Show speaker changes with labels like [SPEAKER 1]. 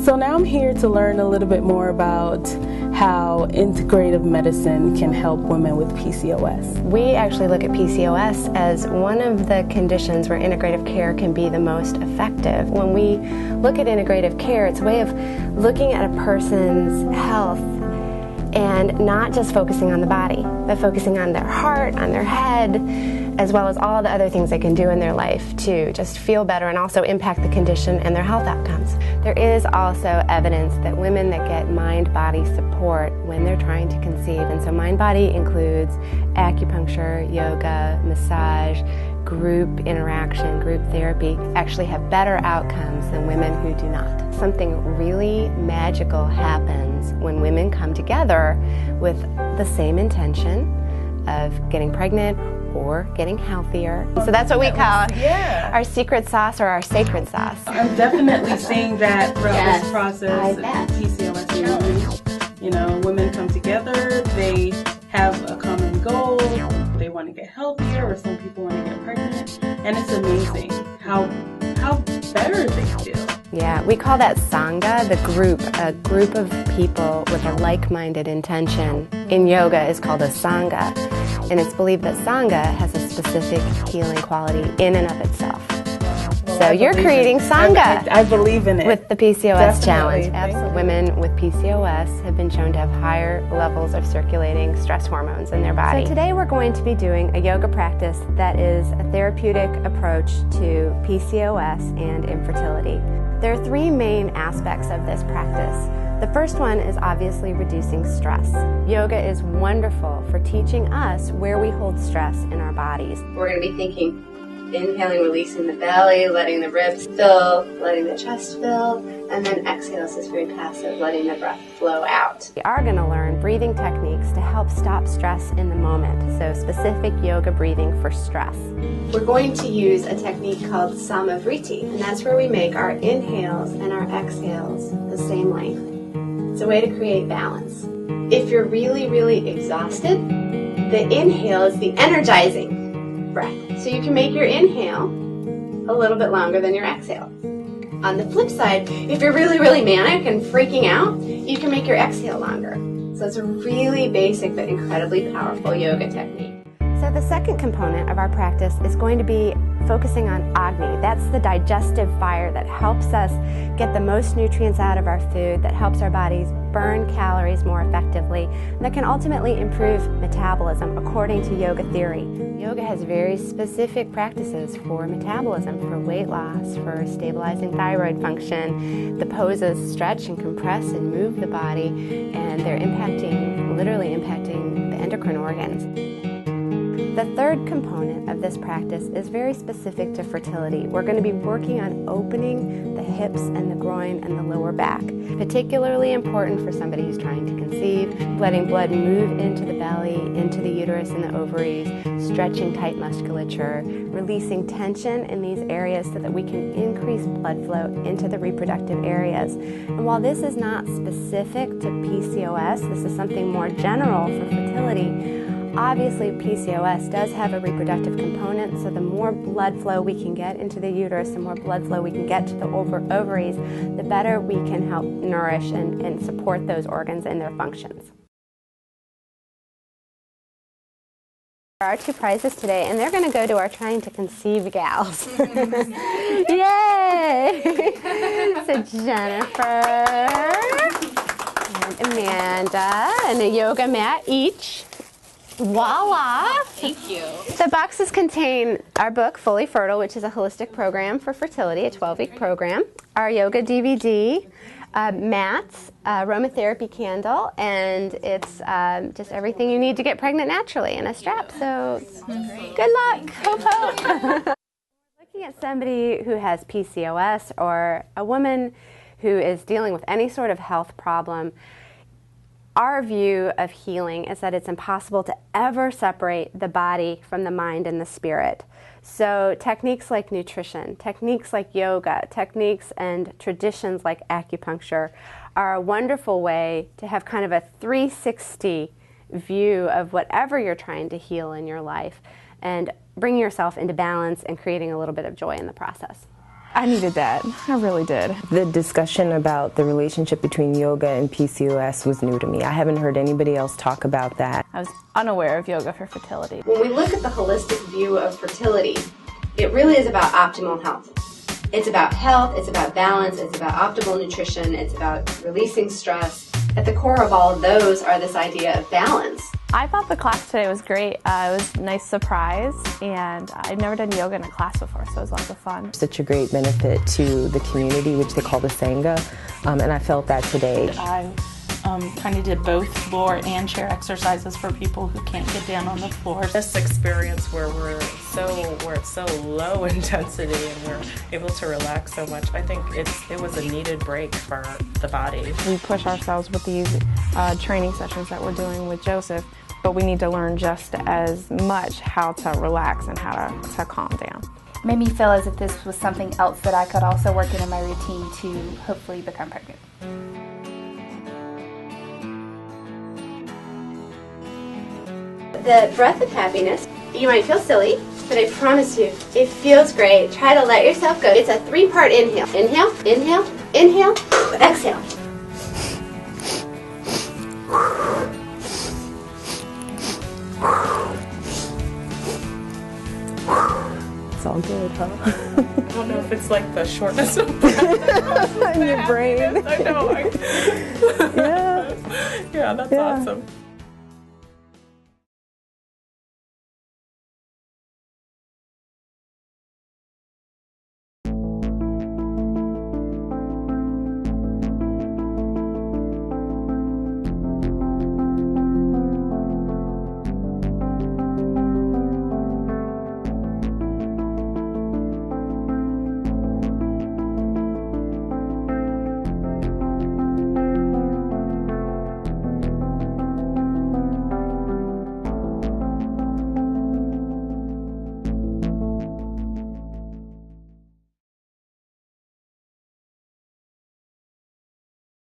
[SPEAKER 1] So now I'm here to learn a little bit more about how integrative medicine can help women with PCOS.
[SPEAKER 2] We actually look at PCOS as one of the conditions where integrative care can be the most effective. When we look at integrative care, it's a way of looking at a person's health and not just focusing on the body, but focusing on their heart, on their head, as well as all the other things they can do in their life to just feel better and also impact the condition and their health outcomes. There is also evidence that women that get mind-body support when they're trying to conceive, and so mind-body includes acupuncture, yoga, massage, group interaction, group therapy, actually have better outcomes than women who do not. Something really magical happens when women come together with the same intention of getting pregnant or getting healthier. So that's what we call our secret sauce or our sacred sauce.
[SPEAKER 1] I'm definitely seeing that throughout this process of PCOS challenge. You know, women come together, they have a common goal, they want to get healthier, or some people want to get pregnant, and it's amazing how better they feel.
[SPEAKER 2] Yeah, we call that Sangha, a group of people with a like-minded intention. In yoga is called a Sangha, and it's believed that Sangha has a specific healing quality in and of itself. So you're creating Sangha.
[SPEAKER 1] I believe in it.
[SPEAKER 2] With the PCOS challenge.
[SPEAKER 1] Absolutely.
[SPEAKER 2] Women with PCOS have been shown to have higher levels of circulating stress hormones in their body. So today we're going to be doing a yoga practice that is a therapeutic approach to PCOS and infertility. There are three main aspects of this practice. The first one is obviously reducing stress. Yoga is wonderful for teaching us where we hold stress in our bodies. We're going to be thinking, inhaling, releasing the belly, letting the ribs fill, letting the chest fill, and then exhale, so it's very passive, letting the breath flow out. We are going to learn breathing techniques to help stop stress in the moment, so specific yoga breathing for stress. We're going to use a technique called Samavriti, and that's where we make our inhales and our exhales the same length. It's a way to create balance. If you're really, really exhausted, the inhale is the energizing breath. So you can make your inhale a little bit longer than your exhale. On the flip side, if you're really, really manic and freaking out, you can make your exhale longer. So it's a really basic but incredibly powerful yoga technique. So the second component of our practice is going to be focusing on Agni. That's the digestive fire that helps us get the most nutrients out of our food, that helps our bodies burn calories more effectively, and that can ultimately improve metabolism according to yoga theory. Yoga has very specific practices for metabolism, for weight loss, for stabilizing thyroid function. The poses stretch and compress and move the body, and they're literally impacting the endocrine organs. The third component of this practice is very specific to fertility. We're going to be working on opening the hips and the groin and the lower back. Particularly important for somebody who's trying to conceive, letting blood move into the belly, into the uterus and the ovaries, stretching tight musculature, releasing tension in these areas so that we can increase blood flow into the reproductive areas. And while this is not specific to PCOS, this is something more general for fertility. Obviously, PCOS does have a reproductive component, so the more blood flow we can get into the uterus, the more blood flow we can get to the ovaries, the better we can help nourish and support those organs and their functions. Our two prizes today, and they're going to go to our trying to conceive gals. Yay! So Jennifer and Amanda and a yoga mat each. Voila!
[SPEAKER 3] Thank you.
[SPEAKER 2] The boxes contain our book, Fully Fertile, which is a holistic program for fertility, a 12-week program, our yoga DVD, mats, aromatherapy candle, and it's just everything you need to get pregnant naturally, and a strap. So good luck. Hope, hope. Looking at somebody who has PCOS or a woman who is dealing with any sort of health problem, our view of healing is that it's impossible to ever separate the body from the mind and the spirit. So techniques like nutrition, techniques like yoga, techniques and traditions like acupuncture are a wonderful way to have kind of a 360 view of whatever you're trying to heal in your life and bring yourself into balance and creating a little bit of joy in the process.
[SPEAKER 3] I needed that. I really did.
[SPEAKER 4] The discussion about the relationship between yoga and PCOS was new to me. I haven't heard anybody else talk about that.
[SPEAKER 3] I was unaware of yoga for fertility.
[SPEAKER 2] When we look at the holistic view of fertility, it really is about optimal health. It's about health, it's about balance, it's about optimal nutrition, it's about releasing stress. At the core of all of those are this idea of balance.
[SPEAKER 3] I thought the class today was great. It was a nice surprise, and I'd never done yoga in a class before, so it was lots of fun.
[SPEAKER 4] Such a great benefit to the community, which they call the Sangha, and I felt that today.
[SPEAKER 5] I kind of did both floor and chair exercises for people who can't get down on the floor.
[SPEAKER 6] This experience where it's so low intensity and we're able to relax so much, I think it was a needed break for the body.
[SPEAKER 3] We push ourselves with these training sessions that we're doing with Joseph, but we need to learn just as much how to relax and how to calm down.
[SPEAKER 7] It made me feel as if this was something else that I could also work in my routine to hopefully become pregnant.
[SPEAKER 2] The breath of happiness, you might feel silly, but I promise you, it feels great. Try to let yourself go. It's a 3-part inhale. Inhale, inhale, inhale, exhale.
[SPEAKER 4] It's all good, huh?
[SPEAKER 6] I don't know if it's like the shortness of breath
[SPEAKER 4] in your brain.
[SPEAKER 6] I know.
[SPEAKER 4] Yeah.
[SPEAKER 6] Yeah, that's awesome.